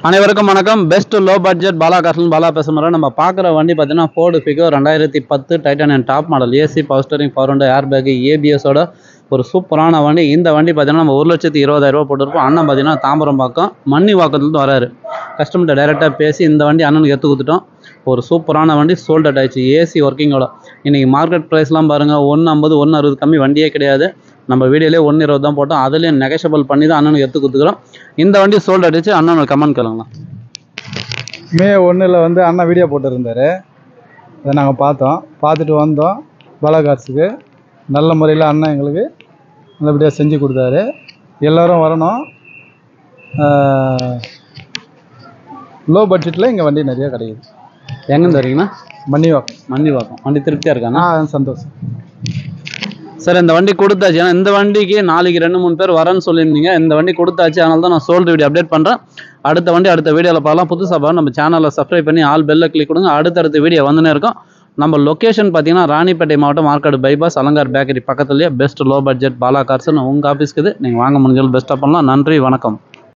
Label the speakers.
Speaker 1: அனைவருக்கும் வணக்கம். Best low budget Bala கார்ஸ்ல பாலா பேசுகிறோம். நம்ம பார்க்குற வண்டி பார்த்தீங்கன்னா Ford Figo 2010 titanium top model. AC, power steering, power window, air bag, ஏபிஎஸோட ஒரு சூப்பரான வண்டி. இந்த வண்டி பார்த்தீங்கன்னா நம்ம 1,20,000 போட்டுருப்போம். அண்ணன் பார்த்தீங்கன்னா தாம்பரம் பக்கம் மன்னிவாக்கத்துலேருந்து வராரு. கஸ்டமர்கிட்ட டைரெக்டாக பேசி இந்த வண்டி அண்ணனுக்கு எடுத்து கொடுத்துட்டோம். ஒரு சூப்பரான வண்டி சோல்ட் ஆயிடுச்சு. ஏசி ஒர்க்கிங்கோட. இன்றைக்கி மார்க்கெட் ப்ரைஸ்லாம் பாருங்கள், 150 160 கம்மி வண்டியே கிடையாது. நம்ம வீடியோலேயே 120 தான் போட்டோம். அதுலேயும் நெகஷபிள் பண்ணி தான் அண்ணனுக்கு எடுத்து கொடுத்துக்கிறோம். இந்த வண்டி சோல்ட் அடிச்சு அண்ணனோட கமெண்ட் கேளுங்களா.
Speaker 2: மே 1 வந்து அண்ணா வீடியோ போட்டுருந்தார். அதை நாங்கள் பார்த்துட்டு வந்தோம். பாலா கார்ஸுக்கு நல்ல முறையில் அண்ணன் எங்களுக்கு நல்லபடியாக செஞ்சு கொடுத்தாரு. எல்லோரும் வரணும். லோ பட்ஜெட்டில் இங்கே வண்டி நிறையா கிடைக்குது.
Speaker 1: எங்கேருந்து வரீங்கன்னா?
Speaker 2: மன்னிவாக்கம்.
Speaker 1: வண்டி திருப்தியாக இருக்காண்ணா?
Speaker 2: சந்தோஷம்
Speaker 1: சார். இந்த வண்டி கொடுத்தாச்சு. ஏன்னா இந்த வண்டிக்கு நாளைக்கு 2-3 பேர் வரேன்னு சொல்லியிருந்தீங்க. இந்த வண்டி கொடுத்தாச்சு. அதனால தான் நான் சோல்டு வீடியோ அப்டேட் பண்ணுறேன். அடுத்த வண்டி அடுத்த வீடியோவில் பார்க்கலாம். புதுசாக பாருங்க, நம்ம சேனலில் சப்ஸ்கிரைப் பண்ணி ஆல் பெல்ல கிளிக் கொடுங்க. அடுத்தடுத்த வீடியோ வந்துனே இருக்கும். நம்ம லொக்கேஷன் பார்த்தீங்கன்னா ராணிப்பேட்டை மாவட்டம், மார்க்காடு பைபாஸ், அலங்கார் பேக்கரி பக்கத்துலேயே பெஸ்ட் லோ பட்ஜெட் பாலா கார்ஸ்னு உங்கள் ஆஃபீஸ்க்கு இது. நீங்கள் வாங்க முடிஞ்சாலும் பெஸ்ட்டாக பண்ணலாம். நன்றி, வணக்கம்.